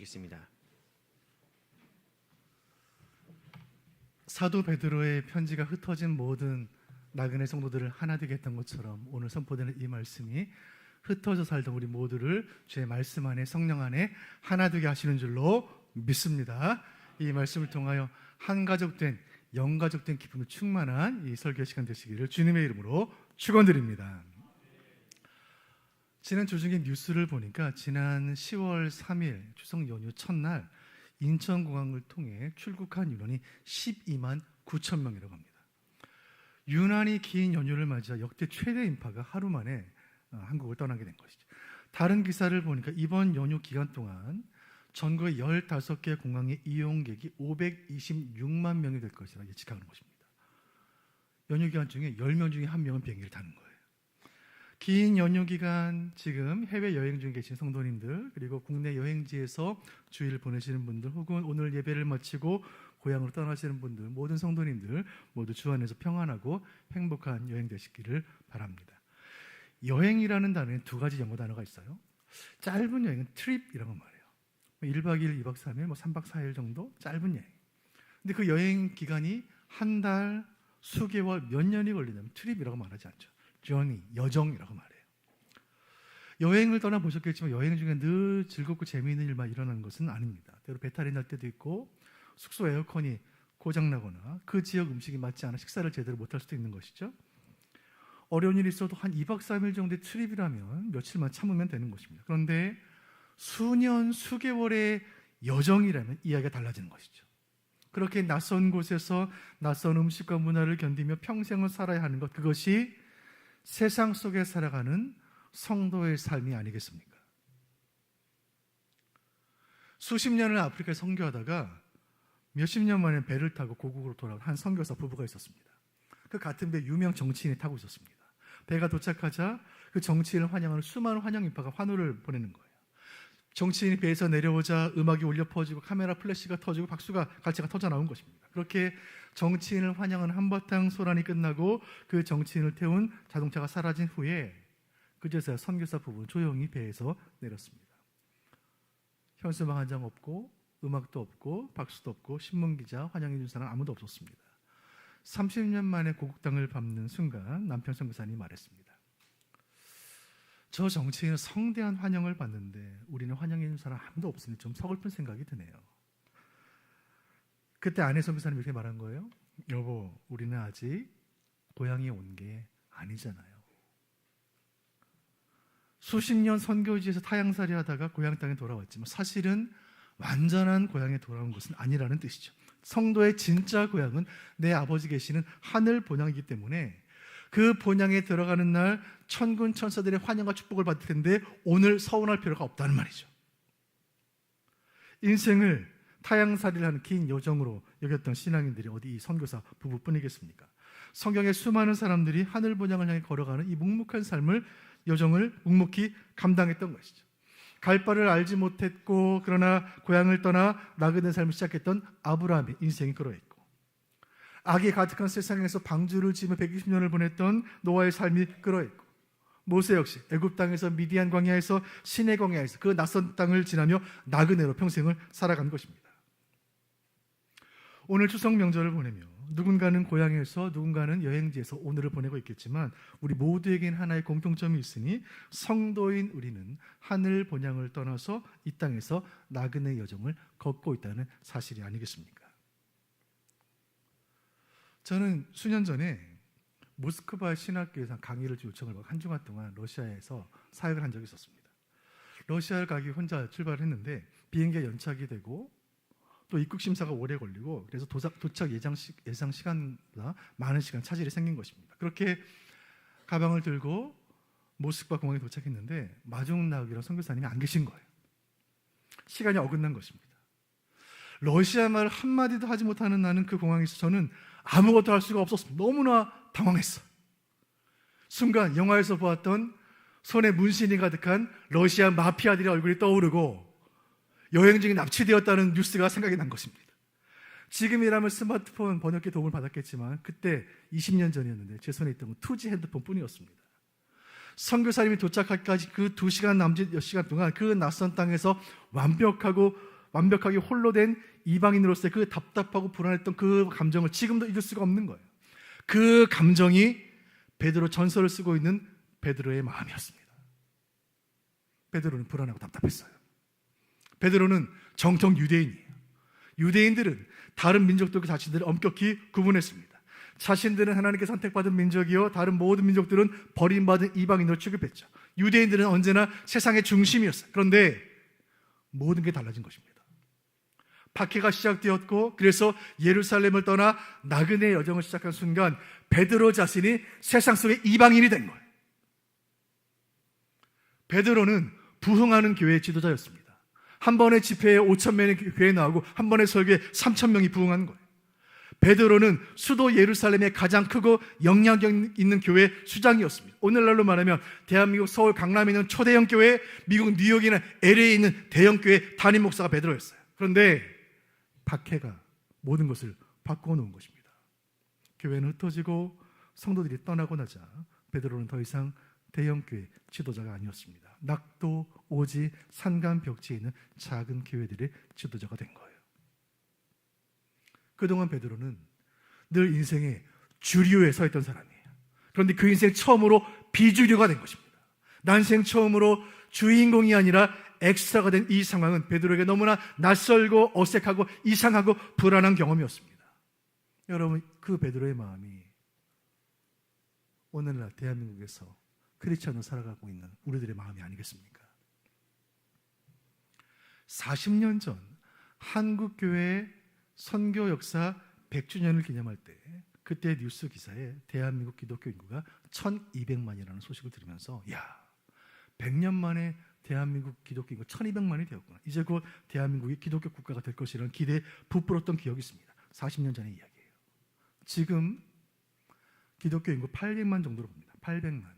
읽겠습니다. 사도 베드로의 편지가 흩어진 모든 나그네 성도들을 하나 되게 했던 것처럼 오늘 선포되는 이 말씀이 흩어져 살던 우리 모두를 주의 말씀 안에, 성령 안에 하나 되게 하시는 줄로 믿습니다. 이 말씀을 통하여 한가족된, 영가족된 기쁨이 충만한 이 설교 시간 되시기를 주님의 이름으로 축원드립니다. 지난 주중에 뉴스를 보니까 지난 10월 3일 추석 연휴 첫날 인천공항을 통해 출국한 인원이 12만 9천 명이라고 합니다. 유난히 긴 연휴를 맞아 역대 최대 인파가 하루 만에 한국을 떠나게 된 것이죠. 다른 기사를 보니까 이번 연휴 기간 동안 전국의 15개 공항의 이용객이 526만 명이 될 것이라 예측하는 것입니다. 연휴 기간 중에 10명 중에 1명은 비행기를 타는 거예요. 긴 연휴 기간 지금 해외여행 중에 계신 성도님들, 그리고 국내 여행지에서 주일을 보내시는 분들, 혹은 오늘 예배를 마치고 고향으로 떠나시는 분들, 모든 성도님들 모두 주 안에서 평안하고 행복한 여행 되시기를 바랍니다. 여행이라는 단어에 두 가지 영어 단어가 있어요. 짧은 여행은 트립이라고 말해요. 1박 2일, 2박 3일, 3박 4일 정도 짧은 여행. 근데 그 여행 기간이 한 달, 수개월, 몇 년이 걸리냐면 트립이라고 말하지 않죠. journey, 여정이라고 말해요. 여행을 떠나보셨겠지만 여행 중에 늘 즐겁고 재미있는 일만 일어나는 것은 아닙니다. 때로 배탈이 날 때도 있고 숙소 에어컨이 고장나거나 그 지역 음식이 맞지 않아 식사를 제대로 못할 수도 있는 것이죠. 어려운 일이 있어도 한 2박 3일 정도의 트립이라면 며칠만 참으면 되는 것입니다. 그런데 수년, 수개월의 여정이라면 이야기가 달라지는 것이죠. 그렇게 낯선 곳에서 낯선 음식과 문화를 견디며 평생을 살아야 하는 것, 그것이 세상 속에 살아가는 성도의 삶이 아니겠습니까? 수십 년을 아프리카에 선교하다가 몇십 년 만에 배를 타고 고국으로 돌아온 한 선교사 부부가 있었습니다. 그 같은 배 유명 정치인이 타고 있었습니다. 배가 도착하자 그 정치인을 환영하는 수많은 환영 인파가 환호를 보내는 거예요. 정치인이 배에서 내려오자 음악이 울려 퍼지고 카메라 플래시가 터지고 박수가 갈채가 터져 나온 것입니다. 그렇게 정치인을 환영하는 한바탕 소란이 끝나고 그 정치인을 태운 자동차가 사라진 후에 그제서야 선교사 부부는 조용히 배에서 내렸습니다. 현수막 한 장 없고 음악도 없고 박수도 없고 신문기자 환영해 준 사람 아무도 없었습니다. 30년 만에 고국 땅을 밟는 순간 남편 선교사님이 말했습니다. 저 정치인은 성대한 환영을 받는데 우리는 환영해 준 사람 아무도 없으니 좀 서글픈 생각이 드네요. 그때 아내 선교사님이 이렇게 말한 거예요. 여보, 우리는 아직 고향에 온 게 아니잖아요. 수십 년 선교지에서 타향살이 하다가 고향 땅에 돌아왔지만 사실은 완전한 고향에 돌아온 것은 아니라는 뜻이죠. 성도의 진짜 고향은 내 아버지 계시는 하늘 본향이기 때문에 그 본향에 들어가는 날 천군 천사들의 환영과 축복을 받을 텐데 오늘 서운할 필요가 없다는 말이죠. 인생을 타향살이를 하는 긴 여정으로 여겼던 신앙인들이 어디 이 선교사 부부뿐이겠습니까? 성경의 수많은 사람들이 하늘 본향을 향해 걸어가는 이 묵묵한 삶을, 여정을 묵묵히 감당했던 것이죠. 갈 바를 알지 못했고 그러나 고향을 떠나 나그네 삶을 시작했던 아브라함의 인생이 그러했고, 악이 가득한 세상에서 방주를 지으며 120년을 보냈던 노아의 삶이 그러했고, 모세 역시 애굽 땅에서 미디안 광야에서 시내 광야에서 그 낯선 땅을 지나며 나그네로 평생을 살아간 것입니다. 오늘 추석 명절을 보내며 누군가는 고향에서 누군가는 여행지에서 오늘을 보내고 있겠지만 우리 모두에겐 하나의 공통점이 있으니 성도인 우리는 하늘 본향을 떠나서 이 땅에서 나그네 여정을 걷고 있다는 사실이 아니겠습니까? 저는 수년 전에 모스크바 신학교에서 강의를 요청을 받고 한 주간 동안 러시아에서 사역을 한 적이 있었습니다. 러시아를 가기 혼자 출발했는데 비행기가 연착이 되고 또 입국 심사가 오래 걸리고 그래서 도착 예상 시간보다 많은 시간 차질이 생긴 것입니다. 그렇게 가방을 들고 모스크바 공항에 도착했는데 마중나욱이라는 선교사님이 안 계신 거예요. 시간이 어긋난 것입니다. 러시아 말 한마디도 하지 못하는 나는 그 공항에서 저는 아무것도 할 수가 없었습니다. 너무나 당황했어요. 순간 영화에서 보았던 손에 문신이 가득한 러시아 마피아들의 얼굴이 떠오르고 여행 중에 납치되었다는 뉴스가 생각이 난 것입니다. 지금이라면 스마트폰 번역기 도움을 받았겠지만 그때 20년 전이었는데 제 손에 있던 건 2G 핸드폰 뿐이었습니다. 선교사님이 도착하기까지 그 2시간 남짓 몇 시간 동안 그 낯선 땅에서 완벽하고 완벽하게 홀로 된 이방인으로서의 그 답답하고 불안했던 그 감정을 지금도 잊을 수가 없는 거예요. 그 감정이 베드로 전서를 쓰고 있는 베드로의 마음이었습니다. 베드로는 불안하고 답답했어요. 베드로는 정통 유대인이에요. 유대인들은 다른 민족들과 자신들을 엄격히 구분했습니다. 자신들은 하나님께 선택받은 민족이요 다른 모든 민족들은 버림받은 이방인으로 취급했죠. 유대인들은 언제나 세상의 중심이었어요. 그런데 모든 게 달라진 것입니다. 박해가 시작되었고 그래서 예루살렘을 떠나 나그네 여정을 시작한 순간 베드로 자신이 세상 속의 이방인이 된 거예요. 베드로는 부흥하는 교회의 지도자였습니다. 한 번의 집회에 5,000명의 교회에 나오고 한 번의 설교에 3,000명이 부흥하는 거예요. 베드로는 수도 예루살렘의 가장 크고 영향력 있는 교회 수장이었습니다. 오늘날로 말하면 대한민국 서울 강남에 있는 초대형 교회, 미국 뉴욕이나 LA에 있는 대형 교회 담임 목사가 베드로였어요. 그런데 박해가 모든 것을 바꾸어 놓은 것입니다. 교회는 흩어지고 성도들이 떠나고 나자 베드로는 더 이상 대형 교회 지도자가 아니었습니다. 낙도, 오지, 산간 벽지에 있는 작은 교회들의 지도자가 된 거예요. 그동안 베드로는 늘 인생의 주류에 서 있던 사람이에요. 그런데 그 인생 처음으로 비주류가 된 것입니다. 난생 처음으로 주인공이 아니라 엑스트라가 된 이 상황은 베드로에게 너무나 낯설고 어색하고 이상하고 불안한 경험이었습니다. 여러분, 그 베드로의 마음이 오늘날 대한민국에서 크리스천으로 살아가고 있는 우리들의 마음이 아니겠습니까? 40년 전 한국교회의 선교 역사 100주년을 기념할 때 그때 뉴스 기사에 대한민국 기독교 인구가 1200만이라는 소식을 들으면서 100년 만에 대한민국 기독교 인구 1200만이 되었구나. 이제 곧 대한민국이 기독교 국가가 될 것이라는 기대에 부풀었던 기억이 있습니다. 40년 전의 이야기예요. 지금 기독교 인구 800만 정도로 봅니다. 800만.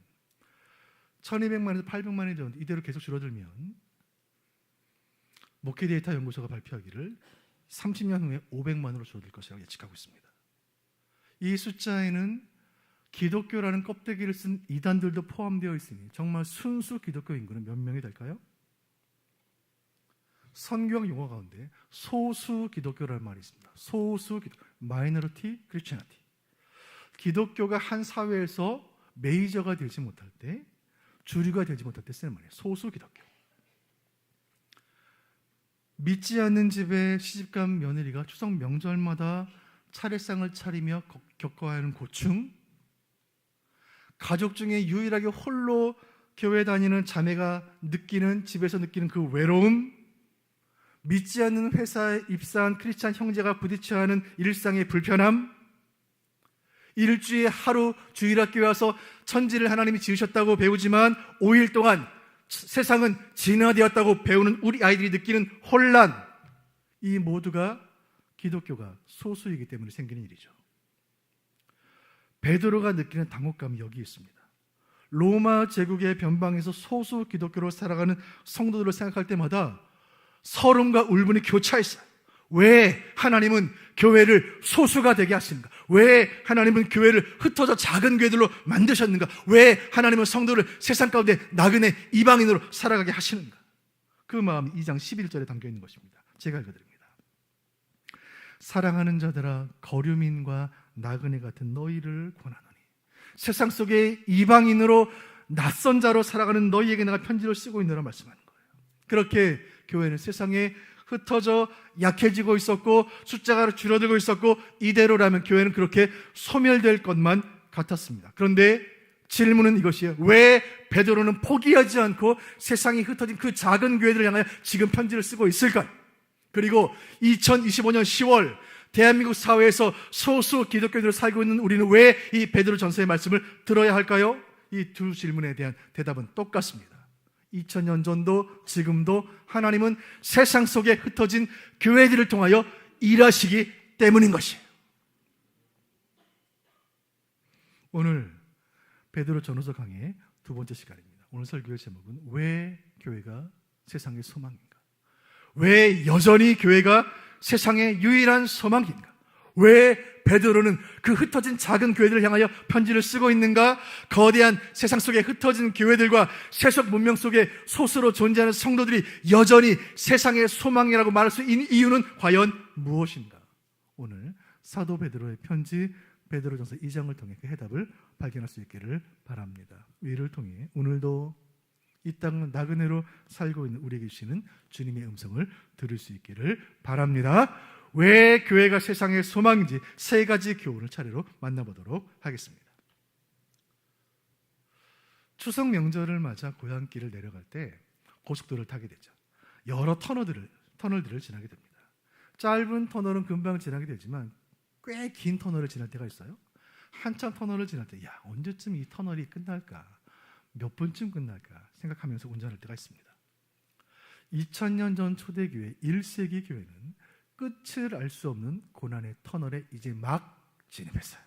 1200만에서 800만이 되었는데 이대로 계속 줄어들면 목회 데이터 연구소가 발표하기를 30년 후에 500만으로 줄어들 것이라고 예측하고 있습니다. 이 숫자에는 기독교라는 껍데기를 쓴 이단들도 포함되어 있으니 정말 순수 기독교 인구는 몇 명이 될까요? 성경 용어 가운데 소수 기독교라는 말이 있습니다. 소수 기독교, 마이너리티 크리스천리티. 기독교가 한 사회에서 메이저가 되지 못할 때, 주류가 되지 못할 때 쓰는 말이에요. 소수 기독교. 믿지 않는 집에 시집간 며느리가 추석 명절마다 차례상을 차리며 겪어야 하는 고충, 가족 중에 유일하게 홀로 교회 다니는 자매가 느끼는, 집에서 느끼는 그 외로움, 믿지 않는 회사에 입사한 크리스찬 형제가 부딪혀야 하는 일상의 불편함, 일주일에 하루 주일학교에 와서 천지를 하나님이 지으셨다고 배우지만 5일 동안 세상은 진화되었다고 배우는 우리 아이들이 느끼는 혼란, 이 모두가 기독교가 소수이기 때문에 생기는 일이죠. 베드로가 느끼는 당혹감이 여기 있습니다. 로마 제국의 변방에서 소수 기독교로 살아가는 성도들을 생각할 때마다 서름과 울분이 교차했어요. 왜 하나님은 교회를 소수가 되게 하시는가? 왜 하나님은 교회를 흩어져 작은 교회들로 만드셨는가? 왜 하나님은 성도를 세상 가운데 나그네 이방인으로 살아가게 하시는가? 그 마음이 2장 11절에 담겨있는 것입니다. 제가 읽어드립니다. 사랑하는 자들아, 거류민과 나그네 같은 너희를 권하노니 세상 속에 이방인으로 낯선 자로 살아가는 너희에게 내가 편지를 쓰고 있노라 말씀하는 거예요. 그렇게 교회는 세상에 흩어져 약해지고 있었고 숫자가 줄어들고 있었고 이대로라면 교회는 그렇게 소멸될 것만 같았습니다. 그런데 질문은 이것이에요. 왜 베드로는 포기하지 않고 세상이 흩어진 그 작은 교회들을 향하여 지금 편지를 쓰고 있을까요? 그리고 2025년 10월 대한민국 사회에서 소수 기독교인으로 살고 있는 우리는 왜 이 베드로 전서의 말씀을 들어야 할까요? 이 두 질문에 대한 대답은 똑같습니다. 2000년 전도 지금도 하나님은 세상 속에 흩어진 교회들을 통하여 일하시기 때문인 것이에요. 오늘 베드로 전후서 강의 두 번째 시간입니다. 오늘 설교의 제목은 왜 교회가 세상의 소망인가? 왜 여전히 교회가 세상의 유일한 소망인가? 왜 베드로는 그 흩어진 작은 교회들을 향하여 편지를 쓰고 있는가? 거대한 세상 속에 흩어진 교회들과 세속 문명 속에 소수로 존재하는 성도들이 여전히 세상의 소망이라고 말할 수 있는 이유는 과연 무엇인가? 오늘 사도 베드로의 편지 베드로전서 2장을 통해 그 해답을 발견할 수 있기를 바랍니다. 이를 통해 오늘도 이 땅 나그네로 살고 있는 우리에게 주시는 주님의 음성을 들을 수 있기를 바랍니다. 왜 교회가 세상의 소망인지 세 가지 교훈을 차례로 만나보도록 하겠습니다. 추석 명절을 맞아 고향길을 내려갈 때 고속도로를 타게 되죠. 여러 터널들을 지나게 됩니다. 짧은 터널은 금방 지나게 되지만 꽤 긴 터널을 지날 때가 있어요. 한참 터널을 지날 때 언제쯤 이 터널이 끝날까? 몇 분쯤 끝날까? 생각하면서 운전할 때가 있습니다. 2000년 전 초대교회 1세기 교회는 끝을 알 수 없는 고난의 터널에 이제 막 진입했어요.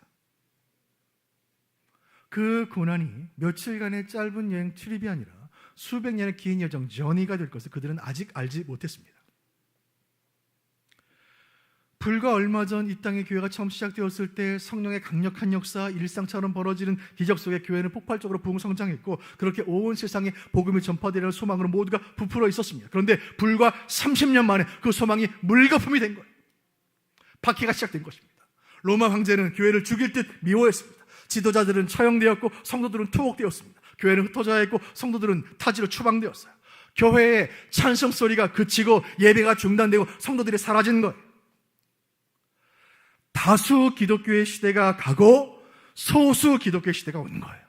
그 고난이 며칠간의 짧은 여행 트립이 아니라 수백 년의 긴 여정 저니가 될 것을 그들은 아직 알지 못했습니다. 불과 얼마 전 이 땅의 교회가 처음 시작되었을 때 성령의 강력한 역사, 일상처럼 벌어지는 기적 속에 교회는 폭발적으로 부흥 성장했고 그렇게 온 세상에 복음이 전파되려는 소망으로 모두가 부풀어 있었습니다. 그런데 불과 30년 만에 그 소망이 물거품이 된 거예요. 박해가 시작된 것입니다. 로마 황제는 교회를 죽일 듯 미워했습니다. 지도자들은 처형되었고 성도들은 투옥되었습니다. 교회는 흩어져야 했고 성도들은 타지로 추방되었어요. 교회의 찬송 소리가 그치고 예배가 중단되고 성도들이 사라진 거예요. 다수 기독교의 시대가 가고 소수 기독교의 시대가 온 거예요.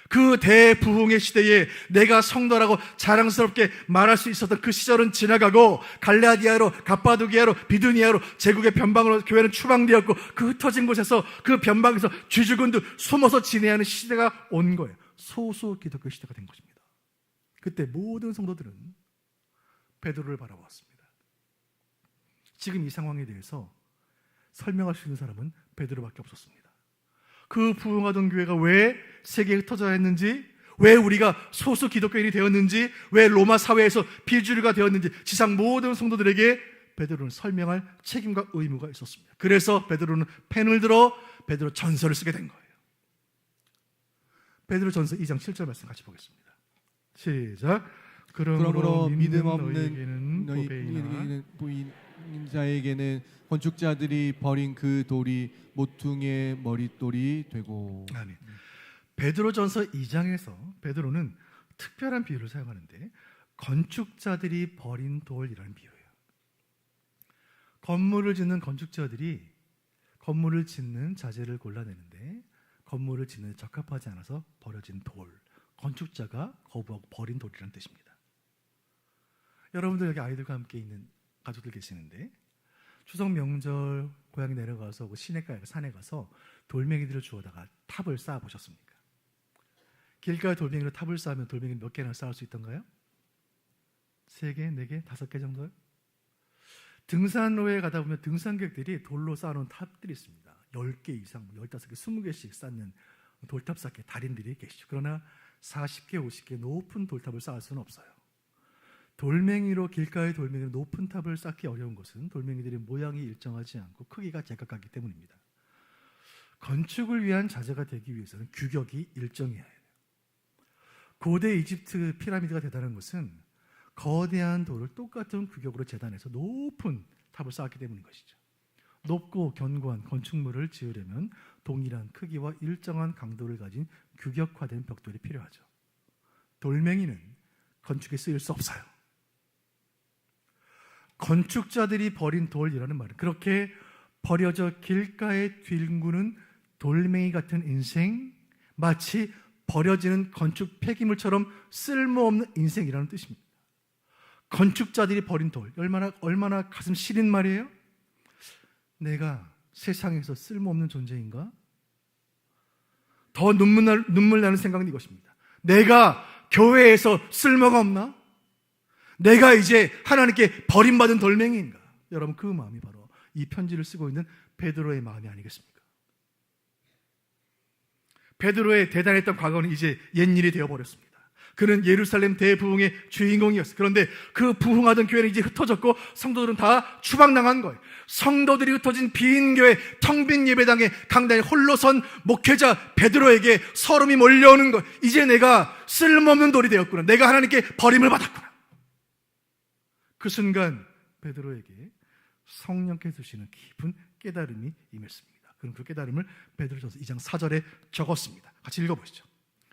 그 대부흥의 시대에 내가 성도라고 자랑스럽게 말할 수 있었던 그 시절은 지나가고 갈라디아로, 갑바도기아로, 비두니아로 제국의 변방으로 교회는 추방되었고 그 흩어진 곳에서 그 변방에서 쥐죽은 듯 숨어서 지내야 하는 시대가 온 거예요. 소수 기독교 시대가 된 것입니다. 그때 모든 성도들은 베드로를 바라보았습니다. 지금 이 상황에 대해서 설명할 수 있는 사람은 베드로밖에 없었습니다. 그 부흥하던 교회가 왜 세계에 흩어져야 했는지, 왜 우리가 소수 기독교인이 되었는지, 왜 로마 사회에서 비주류가 되었는지 지상 모든 성도들에게 베드로는 설명할 책임과 의무가 있었습니다. 그래서 베드로는 펜을 들어 베드로 전서를 쓰게 된 거예요. 베드로 전서 2장 7절 말씀 같이 보겠습니다. 시작. 그러므로 믿음 없는 너희에게는 자에게는 건축자들이 버린 그 돌이 모퉁이의 머릿돌이 되고. 아멘. 베드로전서 2장에서 베드로는 특별한 비유를 사용하는데 건축자들이 버린 돌이라는 비유예요. 건물을 짓는 건축자들이 건물을 짓는 자재를 골라내는데 건물을 짓는 데 적합하지 않아서 버려진 돌, 건축자가 거부하고 버린 돌이라는 뜻입니다. 여러분들 여기 아이들과 함께 있는 가족들 계시는데 추석 명절 고향에 내려가서 그 시내가에 산에 가서 돌멩이들을 주워다가 탑을 쌓아 보셨습니까? 길가에 돌멩이로 탑을 쌓으면 돌멩이를 몇 개나 쌓을 수 있던가요? 3개, 4개, 5개 정도요? 등산로에 가다 보면 등산객들이 돌로 쌓아놓은 탑들이 있습니다. 10개 이상, 15개, 20개씩 쌓는 돌탑 쌓기 달인들이 계시죠. 그러나 40개, 50개 높은 돌탑을 쌓을 수는 없어요. 돌멩이로 길가의 돌멩이로 높은 탑을 쌓기 어려운 것은 돌멩이들의 모양이 일정하지 않고 크기가 제각각이기 때문입니다. 건축을 위한 자재가 되기 위해서는 규격이 일정해야 해요. 고대 이집트 피라미드가 대단한 것은 거대한 돌을 똑같은 규격으로 재단해서 높은 탑을 쌓았기 때문인 것이죠. 높고 견고한 건축물을 지으려면 동일한 크기와 일정한 강도를 가진 규격화된 벽돌이 필요하죠. 돌멩이는 건축에 쓰일 수 없어요. 건축자들이 버린 돌이라는 말은 그렇게 버려져 길가에 뒹구는 돌멩이 같은 인생, 마치 버려지는 건축 폐기물처럼 쓸모없는 인생이라는 뜻입니다. 건축자들이 버린 돌, 얼마나 가슴 시린 말이에요? 내가 세상에서 쓸모없는 존재인가? 더 눈물 나는 생각은 이것입니다. 내가 교회에서 쓸모가 없나? 내가 이제 하나님께 버림받은 돌멩이인가? 여러분, 그 마음이 바로 이 편지를 쓰고 있는 베드로의 마음이 아니겠습니까? 베드로의 대단했던 과거는 이제 옛일이 되어버렸습니다. 그는 예루살렘 대부흥의 주인공이었어요. 그런데 그 부흥하던 교회는 이제 흩어졌고 성도들은 다 추방당한 거예요. 성도들이 흩어진 빈 교회, 텅 빈 예배당에 강단에 홀로 선 목회자 베드로에게 서름이 몰려오는 거예요. 이제 내가 쓸모없는 돌이 되었구나. 내가 하나님께 버림을 받았구나. 그 순간 베드로에게 성령께서 주시는 깊은 깨달음이 임했습니다. 그럼 그 깨달음을 베드로전서 2장 4절에 적었습니다. 같이 읽어보시죠.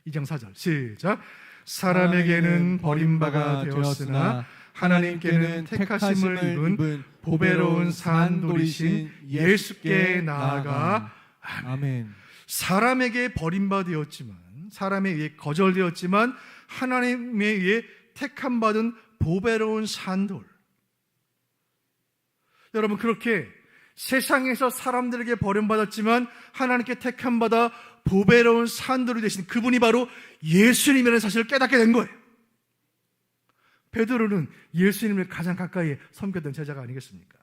2장 4절 시작. 사람에게는 버림바가 되었으나 하나님께는 택하심을 입은 보배로운 산돌이신 예수께 나아가 아멘. 사람에게 버림받았지만, 사람에 의해 거절되었지만 하나님에 의해 택함받은 보배로운 산돌. 여러분, 그렇게 세상에서 사람들에게 버림받았지만 하나님께 택함받아 보배로운 산돌이 되신 그분이 바로 예수님이라는 사실을 깨닫게 된 거예요. 베드로는 예수님을 가장 가까이 섬겼던 제자가 아니겠습니까?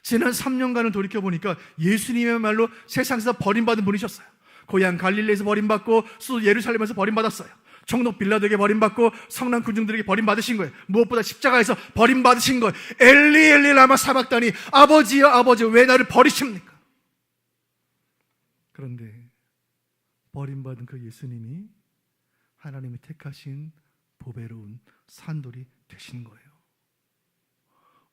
지난 3년간을 돌이켜보니까 예수님이야말로 세상에서 버림받은 분이셨어요. 고향 갈릴리에서 버림받고 수도 예루살렘에서 버림받았어요. 총독 빌라도에게 버림받고 성난 군중들에게 버림받으신 거예요. 무엇보다 십자가에서 버림받으신 거예요. 엘리 엘리 라마 사박다니, 아버지여 아버지 왜 나를 버리십니까? 그런데 버림받은 그 예수님이 하나님이 택하신 보배로운 산돌이 되신 거예요.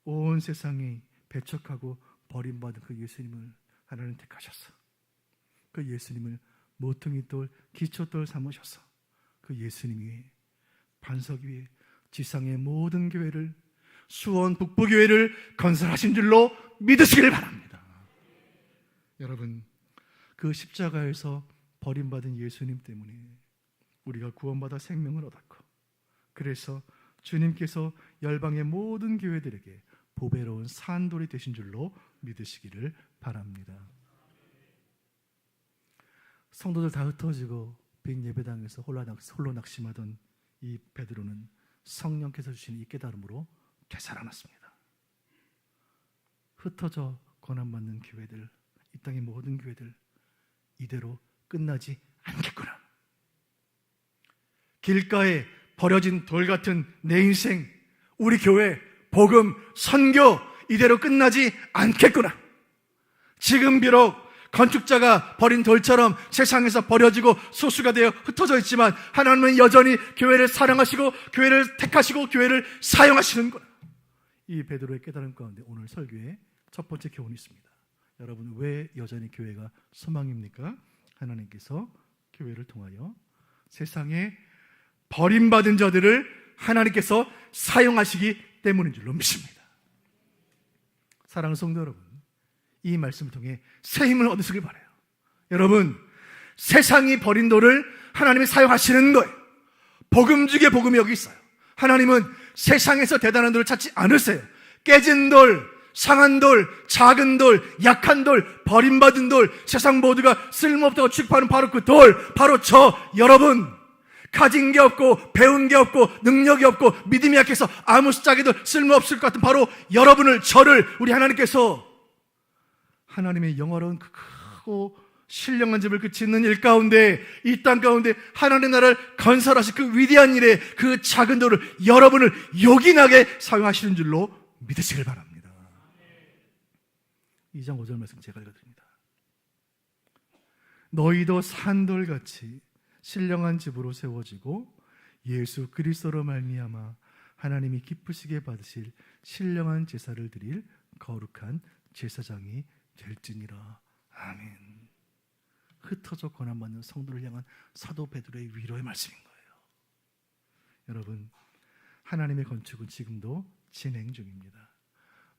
온 세상이 배척하고 버림받은 그 예수님을 하나님 택하셨어. 그 예수님을 모퉁이돌, 기초돌 삼으셔서 그 예수님 위에, 반석 위에 지상의 모든 교회를, 수원 북부교회를 건설하신 줄로 믿으시길 바랍니다. 여러분, 그 십자가에서 버림받은 예수님 때문에 우리가 구원받아 생명을 얻었고, 그래서 주님께서 열방의 모든 교회들에게 보배로운 산돌이 되신 줄로 믿으시기를 바랍니다. 성도들 다 흩어지고 빈 예배당에서 홀로 낙심하던 이 베드로는 성령께서 주신 이 깨달음으로 되살아났습니다. 흩어져 고난받는 교회들, 이 땅의 모든 교회들 이대로 끝나지 않겠구나. 길가에 버려진 돌 같은 내 인생, 우리 교회, 복음, 선교 이대로 끝나지 않겠구나. 지금 비록 건축자가 버린 돌처럼 세상에서 버려지고 소수가 되어 흩어져 있지만 하나님은 여전히 교회를 사랑하시고 교회를 택하시고 교회를 사용하시는구나. 이 베드로의 깨달음 가운데 오늘 설교의 첫 번째 교훈이 있습니다. 여러분, 왜 여전히 교회가 소망입니까? 하나님께서 교회를 통하여 세상에 버림받은 자들을 하나님께서 사용하시기 때문인 줄로 믿습니다. 사랑하는 성도 여러분, 이 말씀을 통해 새 힘을 얻으시길 바라요. 여러분, 세상이 버린 돌을 하나님이 사용하시는 거예요. 복음 중에 복음이 여기 있어요. 하나님은 세상에서 대단한 돌을 찾지 않으세요. 깨진 돌, 상한 돌, 작은 돌, 약한 돌, 버림받은 돌, 세상 모두가 쓸모없다고 취급하는 바로 그 돌, 바로 저 여러분, 가진 게 없고 배운 게 없고 능력이 없고 믿음이 약해서 아무 짝에도 쓸모없을 것 같은 바로 여러분을, 저를 우리 하나님께서 하나님의 영화로운 그 크고 신령한 집을 그 짓는 일 가운데, 이 땅 가운데 하나님의 나라를 건설하신 그 위대한 일에 그 작은 돌을, 여러분을 요긴하게 사용하시는 줄로 믿으시길 바랍니다. 2장 5절 말씀 제가 읽어드립니다. 너희도 산돌같이 신령한 집으로 세워지고 예수 그리스도로 말미암아 하나님이 기쁘시게 받으실 신령한 제사를 드릴 거룩한 제사장이 될지니라. 아멘. 흩어져 고난받는 성도를 향한 사도 베드로의 위로의 말씀인 거예요. 여러분, 하나님의 건축은 지금도 진행 중입니다.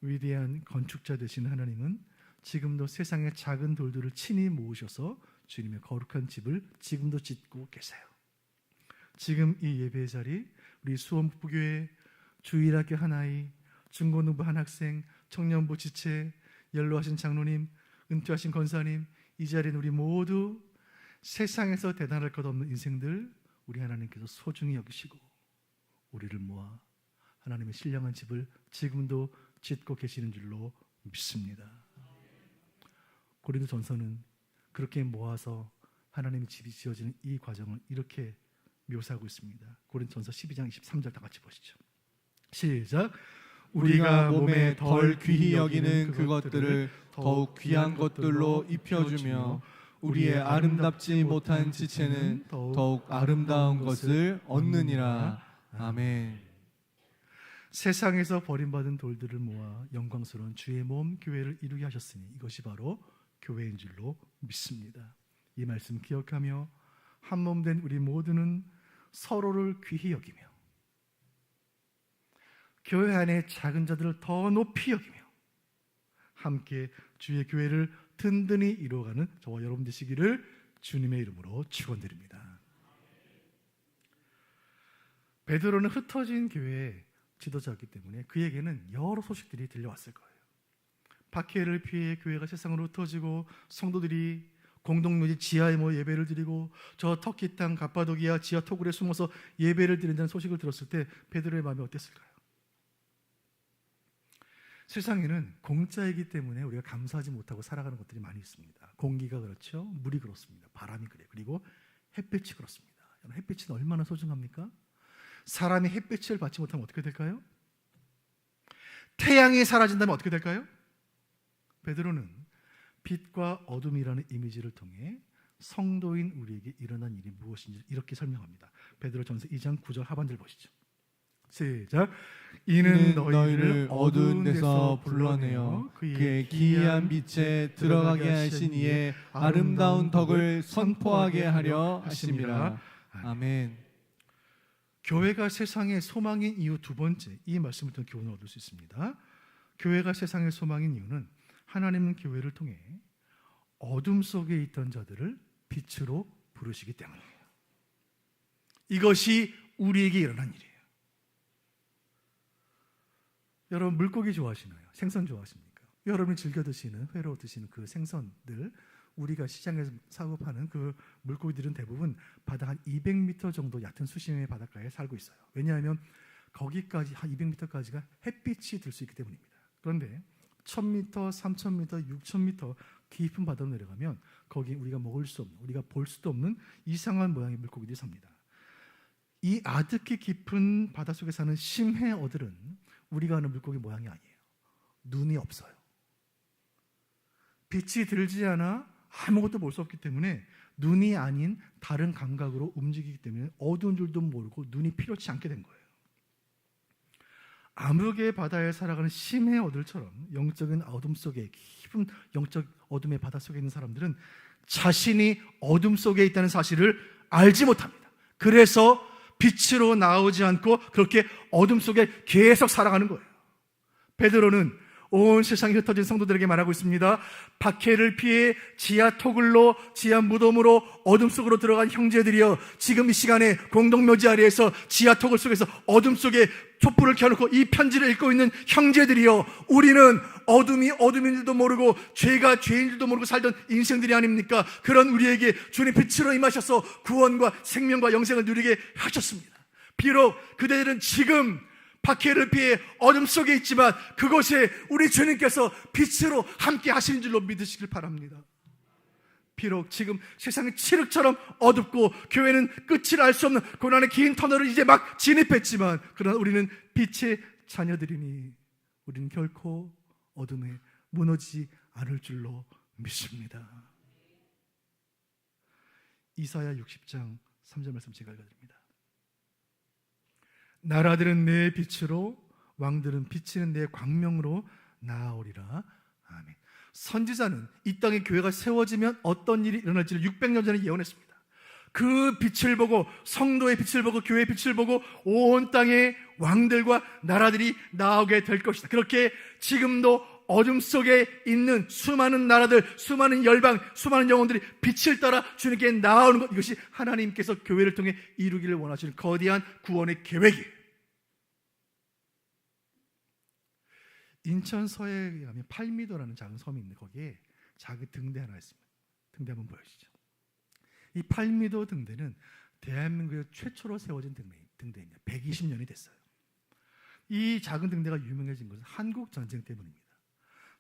위대한 건축자 되신 하나님은 지금도 세상의 작은 돌들을 친히 모으셔서 주님의 거룩한 집을 지금도 짓고 계세요. 지금 이 예배 자리, 우리 수원북부교회 주일학교 한 아이, 중고등부 한 학생, 청년부 지체, 연로하신 장로님, 은퇴하신 권사님, 이 자리는 우리 모두 세상에서 대단할 것 없는 인생들 우리 하나님께서 소중히 여기시고 우리를 모아 하나님의 신령한 집을 지금도 짓고 계시는 줄로 믿습니다. 고린도전서는 그렇게 모아서 하나님의 집이 지어지는 이 과정을 이렇게 묘사하고 있습니다. 고린도전서 12장 23절 다 같이 보시죠. 시작. 우리가 몸에 덜 귀히 여기는 그것들을 더욱 귀한 것들로 입혀주며 우리의 아름답지 못한 지체는 더욱 아름다운 것을 얻느니라. 아멘. 세상에서 버림받은 돌들을 모아 영광스러운 주의 몸 교회를 이루게 하셨으니 이것이 바로 교회인 줄로 믿습니다. 이 말씀 기억하며 한 몸 된 우리 모두는 서로를 귀히 여기며 교회 안에 작은 자들을 더 높이 여기며 함께 주의 교회를 든든히 이루어가는 저와 여러분 되시기를 주님의 이름으로 축원드립니다. 베드로는 흩어진 교회의 지도자였기 때문에 그에게는 여러 소식들이 들려왔을 거예요. 박해를 피해 교회가 세상으로 흩어지고 성도들이 공동묘지 지하에 모여 예배를 드리고 저 터키 땅 갑바도기아 지하 토굴에 숨어서 예배를 드린다는 소식을 들었을 때 베드로의 마음이 어땠을까요? 세상에는 공짜이기 때문에 우리가 감사하지 못하고 살아가는 것들이 많이 있습니다. 공기가 그렇죠. 물이 그렇습니다. 바람이 그래요. 그리고 햇빛이 그렇습니다. 여러분, 햇빛은 얼마나 소중합니까? 사람이 햇빛을 받지 못하면 어떻게 될까요? 태양이 사라진다면 어떻게 될까요? 베드로는 빛과 어둠이라는 이미지를 통해 성도인 우리에게 일어난 일이 무엇인지 이렇게 설명합니다. 베드로전서 2장 9절 하반절 보시죠. 시작. 이는 너희를 어두운 데서 불러내어 그의 기이한 빛에 들어가게 하신 이의 아름다운 덕을 선포하게 하려 하심이라. 아멘. 교회가 세상의 소망인 이유 두 번째, 이 말씀을 통해 교훈을 얻을 수 있습니다. 교회가 세상의 소망인 이유는 하나님은 교회를 통해 어둠 속에 있던 자들을 빛으로 부르시기 때문이에요. 이것이 우리에게 일어난 일이에요. 여러분 물고기 좋아하시나요? 생선 좋아하십니까? 여러분이 즐겨 드시는, 회로 드시는 그 생선들, 우리가 시장에서 사고 파는 그 물고기들은 대부분 바다 한 200m 정도 얕은 수심의 바닷가에 살고 있어요. 왜냐하면 거기까지 한 200m까지가 햇빛이 들 수 있기 때문입니다. 그런데 1000m, 3000m, 6000m 깊은 바다로 내려가면 거기 우리가 먹을 수 없는, 우리가 볼 수도 없는 이상한 모양의 물고기들이 삽니다. 이 아득히 깊은 바닷속에 사는 심해어들은 우리가 아는 물고기 모양이 아니에요. 눈이 없어요. 빛이 들지 않아 아무것도 볼 수 없기 때문에 눈이 아닌 다른 감각으로 움직이기 때문에 어두운 줄도 모르고 눈이 필요치 않게 된 거예요. 암흑의 바다에 살아가는 심해어들처럼 영적인 어둠 속에, 깊은 영적 어둠의 바다 속에 있는 사람들은 자신이 어둠 속에 있다는 사실을 알지 못합니다. 그래서 빛으로 나오지 않고 그렇게 어둠 속에 계속 살아가는 거예요. 베드로는 온 세상에 흩어진 성도들에게 말하고 있습니다. 박해를 피해 지하 토굴로, 지하 무덤으로 어둠 속으로 들어간 형제들이여, 지금 이 시간에 공동묘지 아래에서 지하 토굴 속에서 어둠 속에 촛불을 켜놓고 이 편지를 읽고 있는 형제들이여, 우리는 어둠이 어둠인 줄도 모르고 죄가 죄인 줄도 모르고 살던 인생들이 아닙니까? 그런 우리에게 주님 빛으로 임하셔서 구원과 생명과 영생을 누리게 하셨습니다. 비록 그대들은 지금 박해를 피해 어둠 속에 있지만 그곳에 우리 주님께서 빛으로 함께 하시는 줄로 믿으시길 바랍니다. 비록 지금 세상이 칠흑처럼 어둡고 교회는 끝을 알 수 없는 고난의 긴 터널을 이제 막 진입했지만, 그러나 우리는 빛의 자녀들이니 우리는 결코 어둠에 무너지지 않을 줄로 믿습니다. 이사야 60장 3절 말씀 제가 읽어드립니다. 나라들은 내 빛으로, 왕들은 비치는 내 광명으로 나아오리라. 아멘. 선지자는 이 땅에 교회가 세워지면 어떤 일이 일어날지를 600년 전에 예언했습니다. 그 빛을 보고, 성도의 빛을 보고, 교회의 빛을 보고 온 땅의 왕들과 나라들이 나오게 될 것이다. 그렇게 지금도 어둠 속에 있는 수많은 나라들, 수많은 열방, 수많은 영혼들이 빛을 따라 주님께 나오는 것, 이것이 하나님께서 교회를 통해 이루기를 원하시는 거대한 구원의 계획이에요. 인천 서해에 가면 팔미도라는 작은 섬이 있는데 거기에 작은 등대 하나 있습니다. 등대 한번 보여주시죠. 이 팔미도 등대는 대한민국에 최초로 세워진 등대입니다. 120년이 됐어요. 이 작은 등대가 유명해진 것은 한국 전쟁 때문입니다.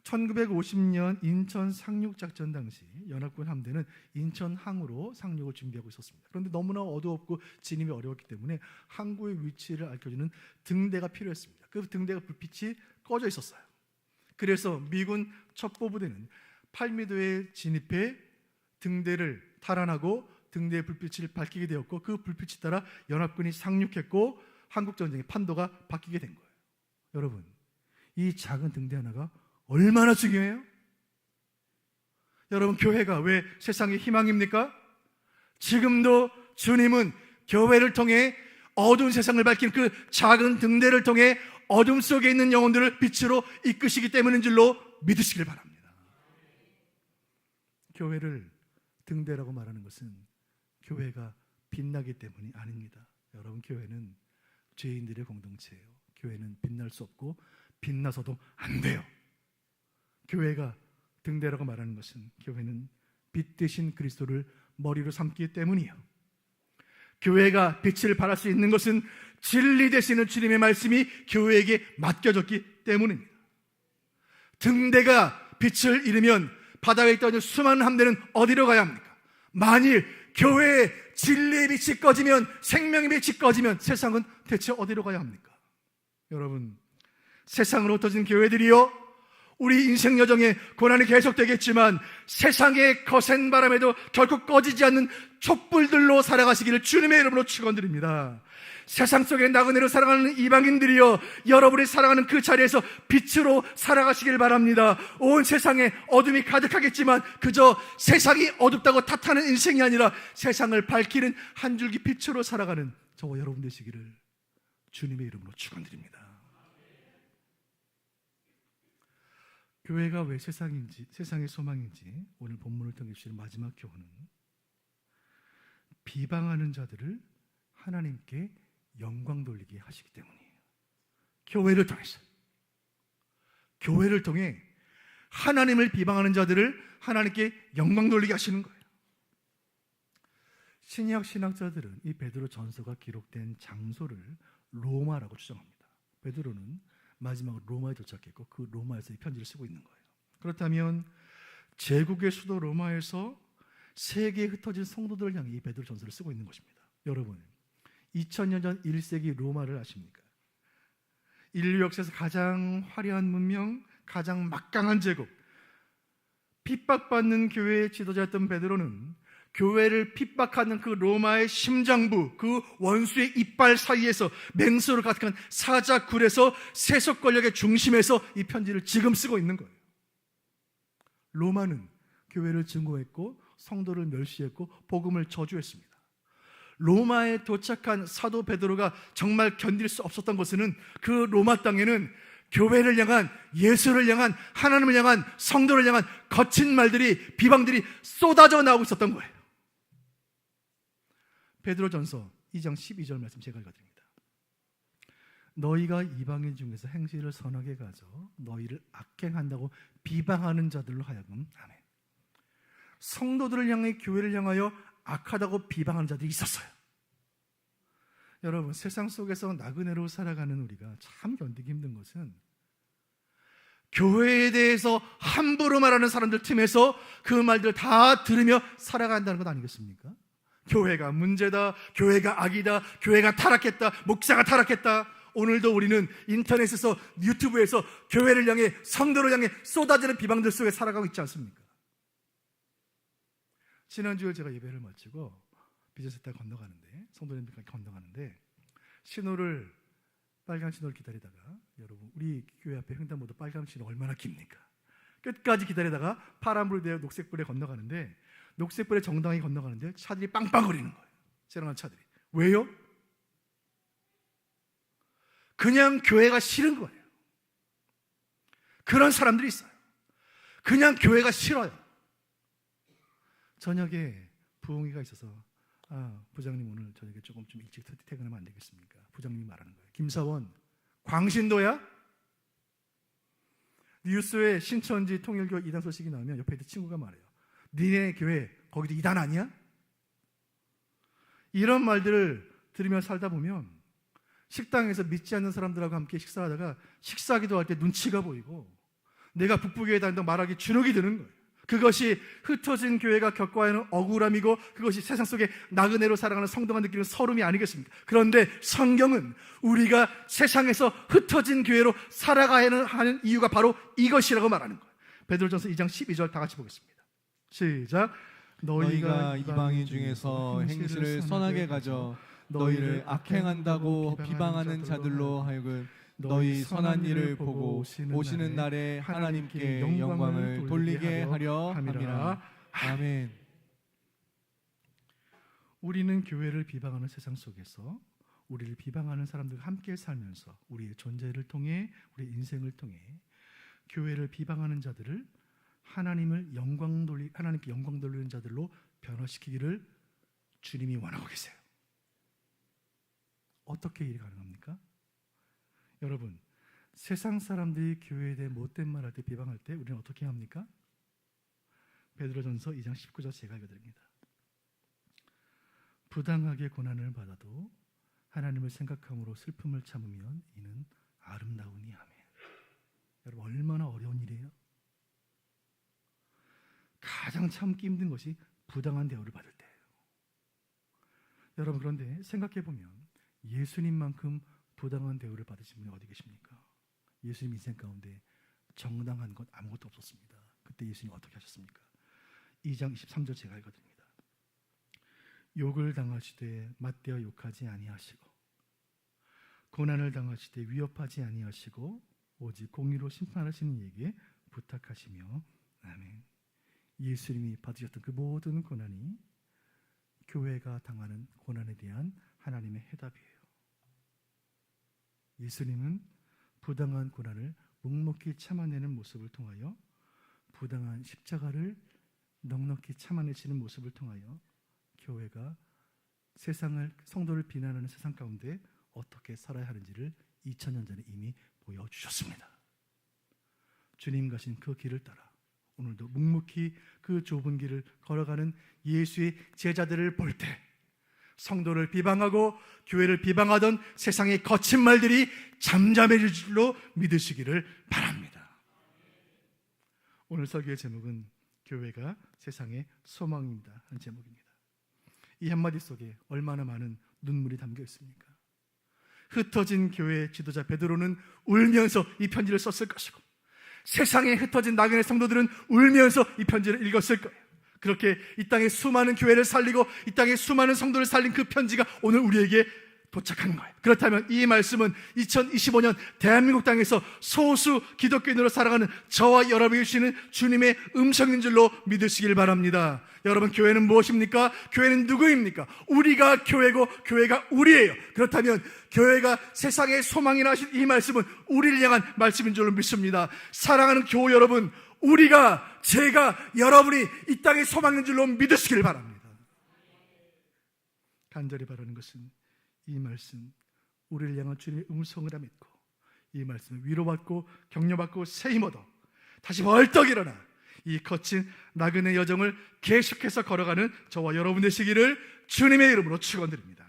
1950년 인천 상륙작전 당시 연합군 함대는 인천항으로 상륙을 준비하고 있었습니다. 그런데 너무나 어두웠고 진입이 어려웠기 때문에 항구의 위치를 알려주는 등대가 필요했습니다. 그 등대가 불빛이 꺼져 있었어요. 그래서 미군 첩보부대는 8미터에 진입해 등대를 탈환하고 등대의 불빛을 밝히게 되었고, 그 불빛에 따라 연합군이 상륙했고 한국전쟁의 판도가 바뀌게 된 거예요. 여러분, 이 작은 등대 하나가 얼마나 중요해요? 여러분, 교회가 왜 세상의 희망입니까? 지금도 주님은 교회를 통해 어두운 세상을 밝힌 그 작은 등대를 통해 어둠 속에 있는 영혼들을 빛으로 이끄시기 때문인 줄로 믿으시길 바랍니다. 교회를 등대라고 말하는 것은 교회가 빛나기 때문이 아닙니다. 여러분, 교회는 죄인들의 공동체예요. 교회는 빛날 수 없고 빛나서도 안 돼요. 교회가 등대라고 말하는 것은 교회는 빛 대신 그리스도를 머리로 삼기 때문이에요. 교회가 빛을 발할 수 있는 것은 진리 되시는 주님의 말씀이 교회에게 맡겨졌기 때문입니다. 등대가 빛을 잃으면 바다에 있던 수많은 함대는 어디로 가야 합니까? 만일 교회의 진리의 빛이 꺼지면, 생명의 빛이 꺼지면 세상은 대체 어디로 가야 합니까? 여러분, 세상으로 흩어진 교회들이요, 우리 인생 여정에 고난이 계속되겠지만 세상의 거센 바람에도 결코 꺼지지 않는 촛불들로 살아가시기를 주님의 이름으로 축원드립니다. 세상 속에 나그네로 살아가는 이방인들이여, 여러분이 살아가는 그 자리에서 빛으로 살아가시길 바랍니다. 온 세상에 어둠이 가득하겠지만 그저 세상이 어둡다고 탓하는 인생이 아니라 세상을 밝히는 한 줄기 빛으로 살아가는 저와 여러분 되시기를 주님의 이름으로 축원드립니다. 교회가 왜 세상인지, 세상의 소망인지 오늘 본문을 통해 주시는 마지막 교훈은 비방하는 자들을 하나님께 영광 돌리게 하시기 때문이에요. 교회를 통해서, 교회를 통해 하나님을 비방하는 자들을 하나님께 영광 돌리게 하시는 거예요. 신약 신학자들은 이 베드로 전서가 기록된 장소를 로마라고 추정합니다. 베드로는 마지막으로 로마에 도착했고 그 로마에서 이 편지를 쓰고 있는 거예요. 그렇다면 제국의 수도 로마에서 세계에 흩어진 성도들을 향해 이 베드로 전서를 쓰고 있는 것입니다. 여러분, 2000년 전 1세기 로마를 아십니까? 인류 역사에서 가장 화려한 문명, 가장 막강한 제국, 핍박받는 교회의 지도자였던 베드로는 교회를 핍박하는 그 로마의 심장부, 그 원수의 이빨 사이에서 맹수로 가득한 사자굴에서 세속 권력의 중심에서 이 편지를 지금 쓰고 있는 거예요. 로마는 교회를 증오했고 성도를 멸시했고 복음을 저주했습니다. 로마에 도착한 사도 베드로가 정말 견딜 수 없었던 것은 그 로마 땅에는 교회를 향한, 예수를 향한, 하나님을 향한, 성도를 향한 거친 말들이, 비방들이 쏟아져 나오고 있었던 거예요. 베드로전서 2장 12절 말씀 제가 읽어드립니다. 너희가 이방인 중에서 행실을 선하게 가져 너희를 악행한다고 비방하는 자들로 하여금, 아멘. 성도들을 향해, 교회를 향하여 악하다고 비방하는 자들이 있었어요. 여러분, 세상 속에서 나그네로 살아가는 우리가 참 견디기 힘든 것은 교회에 대해서 함부로 말하는 사람들 틈에서 그 말들을 다 들으며 살아간다는 것 아니겠습니까? 교회가 문제다, 교회가 악이다, 교회가 타락했다, 목사가 타락했다. 오늘도 우리는 인터넷에서, 유튜브에서 교회를 향해, 성도를 향해 쏟아지는 비방들 속에 살아가고 있지 않습니까? 지난주에 제가 예배를 마치고 비즈니스 타 건너가는데, 성도님들과 건너가는데 신호를, 빨간 신호를 기다리다가, 여러분, 우리 교회 앞에 횡단보도 빨간 신호 얼마나 깁니까? 끝까지 기다리다가 파란불 되어 녹색불에 건너가는데, 녹색불에 정당히 건너가는데 차들이 빵빵거리는 거예요. 지나가는 차들이. 왜요? 그냥 교회가 싫은 거예요. 그런 사람들이 있어요. 그냥 교회가 싫어요. 저녁에 부흥회가 있어서, 부장님 오늘 저녁에 조금 좀 일찍 퇴근하면 안 되겠습니까? 부장님이 말하는 거예요. 김사원, 광신도야? 뉴스에 신천지 통일교 이단 소식이 나오면 옆에 있는 친구가 말해요. 니네 교회 거기도 이단 아니야? 이런 말들을 들으며 살다 보면 식당에서 믿지 않는 사람들하고 함께 식사하다가 식사 기도할 때 눈치가 보이고, 내가 북부교회에 다닌다고 말하기 주눅이 드는 거예요. 그것이 흩어진 교회가 겪어야 하는 억울함이고 그것이 세상 속에 나그네로 살아가는 성도가 느끼는 서름이 아니겠습니까? 그런데 성경은 우리가 세상에서 흩어진 교회로 살아가야 하는 이유가 바로 이것이라고 말하는 거예요. 베드로전서 2장 12절 다 같이 보겠습니다. 시작. 너희가 이방인 중에서 행실을 선하게 가져 너희를 악행한다고 비방하는 자들로 하여금 너희 선한 일을 보고 오시는 날에 하나님께 영광을 돌리게 하려 함이라. 아멘. 우리는 교회를 비방하는 세상 속에서 우리를 비방하는 사람들과 함께 살면서 우리의 존재를 통해 우리의 인생을 통해 교회를 비방하는 자들을 하나님께 영광 돌리는 자들로 변화시키기를 주님이 원하고 계세요. 어떻게 일이 가능합니까? 여러분, 세상 사람들이 교회에 대해 못된 말 할 때, 비방할 때 우리는 어떻게 합니까? 베드로전서 2장 19절 제가 읽어드립니다. 부당하게 고난을 받아도 하나님을 생각함으로 슬픔을 참으면 이는 아름다우니 아멘. 여러분, 얼마나 어려운 일이에요? 가장 참기 힘든 것이 부당한 대우를 받을 때예요. 여러분, 그런데 생각해보면 예수님만큼 부당한 대우를 받으신 분이 어디 계십니까? 예수님 인생 가운데 정당한 것 아무것도 없었습니다. 그때 예수님 어떻게 하셨습니까? 2장 23절 제가 읽어드립니다. 욕을 당하시되 맞대어 욕하지 아니하시고 고난을 당하시되 위협하지 아니하시고 오직 공의로 심판하시는 이에게 부탁하시며 아멘. 예수님이 받으셨던 그 모든 고난이 교회가 당하는 고난에 대한 하나님의 해답이에요. 예수님은 부당한 고난을 묵묵히 참아내는 모습을 통하여 부당한 십자가를 넉넉히 참아내시는 모습을 통하여 교회가 성도를 비난하는 세상 가운데 어떻게 살아야 하는지를 2000년 전에 이미 보여주셨습니다. 주님 가신 그 길을 따라 오늘도 묵묵히 그 좁은 길을 걸어가는 예수의 제자들을 볼 때 성도를 비방하고 교회를 비방하던 세상의 거친 말들이 잠잠해질 줄로 믿으시기를 바랍니다. 오늘 설교의 제목은 교회가 세상의 소망입니다 하는 제목입니다. 이 한마디 속에 얼마나 많은 눈물이 담겨 있습니까? 흩어진 교회의 지도자 베드로는 울면서 이 편지를 썼을 것이고 세상에 흩어진 나그네 성도들은 울면서 이 편지를 읽었을 거예요. 그렇게 이 땅에 수많은 교회를 살리고 이 땅에 수많은 성도를 살린 그 편지가 오늘 우리에게 도착하는 거예요. 그렇다면 이 말씀은 2025년 대한민국 땅에서 소수 기독교인으로 살아가는 저와 여러분에게 주시는 주님의 음성인 줄로 믿으시길 바랍니다. 여러분, 교회는 무엇입니까? 교회는 누구입니까? 우리가 교회고 교회가 우리예요. 그렇다면 교회가 세상의 소망이라 하신 이 말씀은 우리를 향한 말씀인 줄로 믿습니다. 사랑하는 교우 여러분, 우리가, 제가, 여러분이 이 땅의 소망인 줄로 믿으시길 바랍니다. 간절히 바라는 것은 이 말씀, 우리를 향한 주님의 음성이라 믿고 이 말씀을 위로받고 격려받고 세임 얻어 다시 벌떡 일어나 이 거친 나그네 여정을 계속해서 걸어가는 저와 여러분 되시기를 주님의 이름으로 축원드립니다.